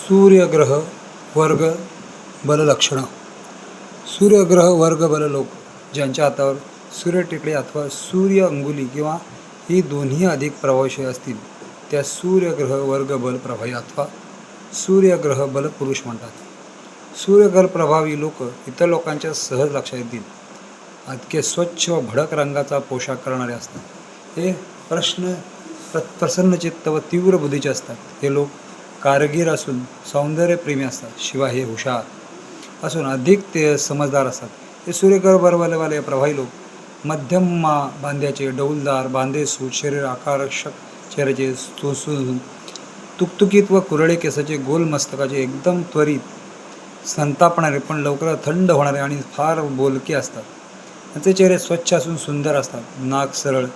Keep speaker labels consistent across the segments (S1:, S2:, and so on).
S1: सूर्यग्रह वर्ग बललक्षणं. सूर्यग्रह वर्ग बल लोक ज्यांच्या हातावर सूर्य टेकडी अथवा सूर्य अंगुली किंवा ही दोन्ही अधिक प्रभावशाली असतील त्या सूर्यग्रह वर्ग बल प्रभावी अथवा सूर्यग्रह बल पुरुष म्हणतात. सूर्यग्रह प्रभावी लोक इतर लोकांच्या सहज लक्षात येतील. अतिशय स्वच्छ व भडक रंगाचा पोशाख करणारे असतात. हे प्रसन्नचित्त व तीव्र बुद्धीचे असतात. हे लोक कारगीर असून सौंदर्यप्रेमी असतात. शिवाय हे हुशार असून अधिक ते समजदार असतात. हे सूर्यग्रह बलवाले प्रभावी लोक मध्यम बांध्याचे, डौलदार बांधेसूट, शरीर आकर्षक चेहऱ्याचे, सोसून तुकतुकीत व कुरळे केसाचे, गोल मस्तकाचे, एकदम त्वरित संतापणारे पण लवकर थंड होणारे आणि फार बोलके असतात. त्यांचे चेहरे स्वच्छ असून सुंदर असतात. नाक सरळ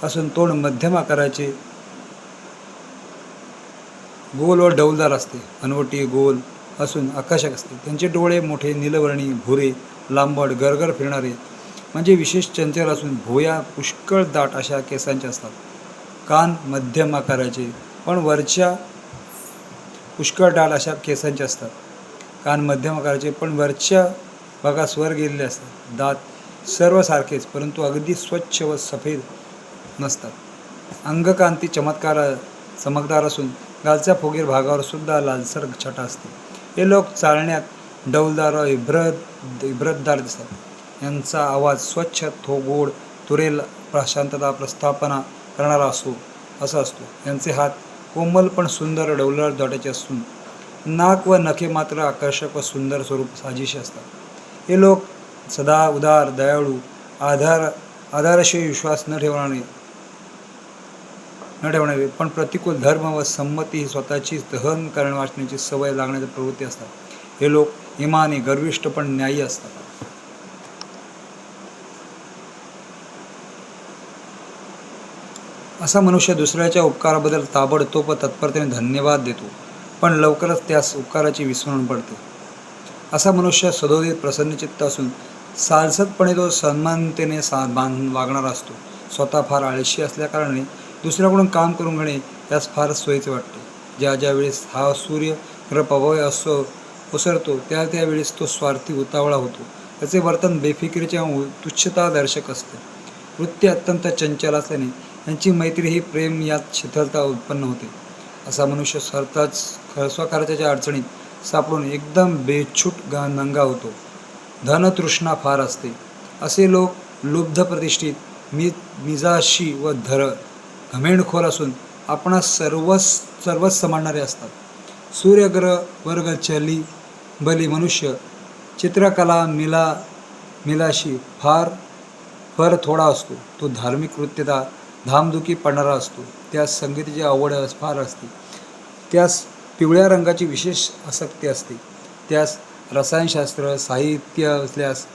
S1: असून तोंड मध्यम आकाराचे, गोल व डौलदार असते. हनवटी गोल असून आकर्षक असते. त्यांचे डोळे मोठे, नीलवर्णी, भुरे, लांबट, गरगर फिरणारे म्हणजे विशेष चंचल असून भुवया पुष्कळ दाट अशा केसांचे असतात. कान मध्यम आकाराचे पण वरच्या पुष्कळ दाट अशा केसांचे असतात. कान मध्यम आकाराचे पण वरच्या भागास वर गेलेले असतात. दात सर्व सारखेच परंतु अगदी स्वच्छ व सफेद नसतात. अंगकांती चमकदार असून गालच्या फुगीर भागावर सुद्धा लालसर छटा असते. हे लोक चालण्यात डौलदार व इब्रतदार दिसतात. यांचा आवाज स्वच्छ, गोड, तुरेल, शांतता प्रस्थापना करणारा असा असतो. यांचे हात कोमल पण सुंदर डौलदार दाटाचे असून नाक व नखे मात्र आकर्षक व सुंदर स्वरूप साजेसे असतात. हे लोक सदा उदार, दयाळू, आधाराशिवाय विश्वास न ठेवणारे पण प्रतिकूल धर्म व संमती ही स्वतःची दहन करण वाचण्याची सवय लागण्याची प्रवृत्ती असतात. हे लोक इमानी, गर्विष्ठ पण न्यायी असतात. असा मनुष्य दुसऱ्याच्या उपकाराबद्दल ताबडतोब व तत्परतेने धन्यवाद देतो पण लवकरच त्यास उपकाराची विस्मरण पडते. असा मनुष्य सदोदित प्रसन्नचित्त असून सालसतपणे तो सन्मानतेने वागणारा असतो. स्वतः फार आळशी असल्याकारणाने दुसऱ्याकडून काम करून घेणे यास फार सोयीचे वाटते. ज्या वेळेस हा सूर्य ग्रह प्रभावी ओसरतो त्यावेळेस तो स्वार्थी, उतावळा होतो. त्याचे वर्तन बेफिकिरीचे तुच्छतादर्शक असते. वृत्ती अत्यंत चंचल असल्याने यांची मैत्री ही प्रेम यात शिथिलता उत्पन्न होते. असा मनुष्य स्वखर्चाच्या अडचणीत सापडून एकदम बेछूट नंगा होतो. धनतृष्णा फार असते. असे लोक लुब्ध प्रतिष्ठित, मिजाशी व घमेंडखोर असून आपणास सर्वच समजणारे असतात. सूर्यग्रह वर्ग बली मनुष्य चित्रकला मिलाशी फार थोडा असतो. तो धार्मिक कृत्यता धामधुकी पडणारा असतो. त्यास संगीताची आवड फार असते. त्यास पिवळ्या रंगाची विशेष आसक्ती असते. त्यास रसायनशास्त्र, साहित्य असल्यास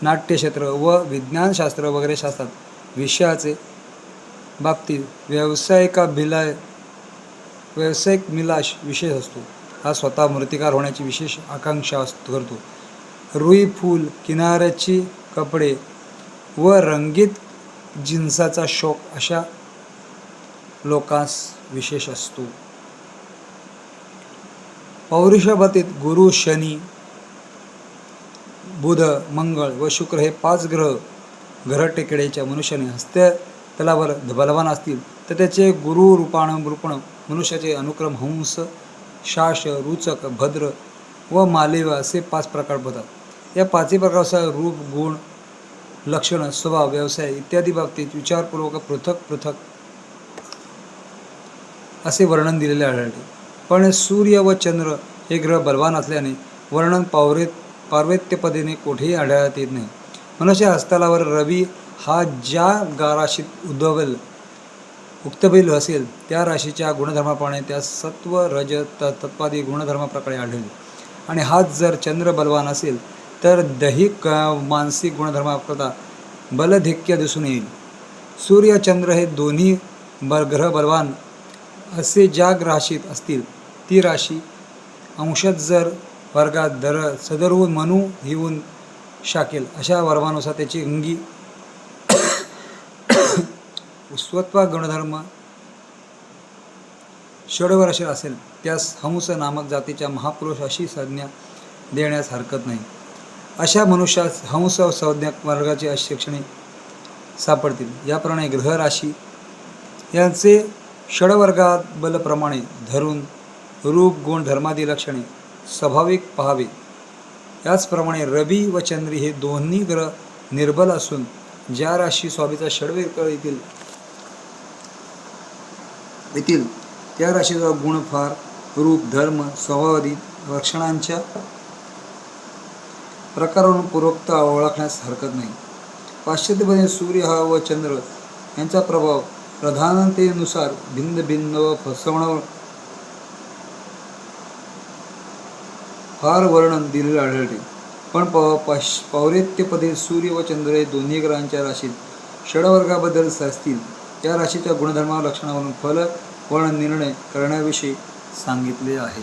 S1: नाट्यक्षेत्र व विज्ञानशास्त्र वगैरे शास्त्रात विषयाचे बाबतीत व्यावसायिक मिलाश विशेष असतो. हा स्वतः मूर्तिकार होण्याची विशेष आकांक्षा करतो. रुई फूल, किनाऱ्याची कपडे व रंगीत जिन्साचा शौक अशा लोकांस विशेष असतो. पौरुषाबाबतीत गुरु, शनी, बुध, मंगळ व शुक्र हे 5 ग्रह टेकडीच्या मनुष्याने हस्ततलावर बलवान असतील तर त्याचे गुरु रूपण मनुष्याचे अनुक्रम हंस, शाश, रुचक, भद्र व मालेव असे 5 प्रकार पडतात. या 5 प्रकारानुसार रूप, गुण, लक्षण, स्वभाव, व्यवसाय इत्यादी बाबतीत विचारपूर्वक पृथक असे वर्णन दिलेले आढळते. पण सूर्य व चंद्र हे ग्रह बलवान असल्याने वर्णन पार्वत्यपदेने कोठेही आढळत येत नाही. मनुष्य हस्तलावर रवी हा ज्या राशीत उक्तबैल असेल त्या राशीच्या गुणधर्माप्रमाणे त्यास सत्व, रज, तत्वादी गुणधर्माप्रकारे आढळेल. आणि हाच जर चंद्र बलवान असेल तर दैहिक मानसिक गुणधर्माकरता बलधिक्य दिसून येईल. सूर्य, चंद्र हे दोन्ही ग्रह बलवान असे ज्या राशीत असतील ती राशी अंशत जर वर्गात सदरहून मनू येऊन शाकेल अशा वर्मानुसार त्याची अंगी स्वत्व गुणधर्म षडव राशी असेल त्यास हंस नामक जातीच्या महापुरुष अशी संज्ञा देण्यास हरकत नाही. अशा मनुष्यास हंस संज्ञा वर्गाची अशी लक्षणे सापडतील. याप्रमाणे ग्रह राशी यांचे षडवर्गात बलप्रमाणे धरून रूप गुण धर्मादी लक्षणे स्वाभाविक पाहावे. याचप्रमाणे रवी व चंद्री हे दोन्ही ग्रह निर्बल असून ज्या राशी स्वामीचा षडवर्ग येतील त्या राशीचा गुण फार रूप धर्म स्वभावादी लक्षणांच्या प्रकारावरून पूर्वोक्त ओळखण्यास हरकत नाही. पाश्चात्यपणे सूर्य हा व चंद्र यांचा प्रभाव प्रधानतेनुसार भिन्न भिन्न व फसवणं फार वर्णन दिलेले आढळते. पण पौरेत्यपदे सूर्य व चंद्र हे दोन्ही ग्रहांच्या राशीत षडवर्गाबद्दल असतील त्या राशीच्या गुणधर्मा लक्षणावरून फल वर्णन निर्णय करण्याविषयी सांगितले आहे.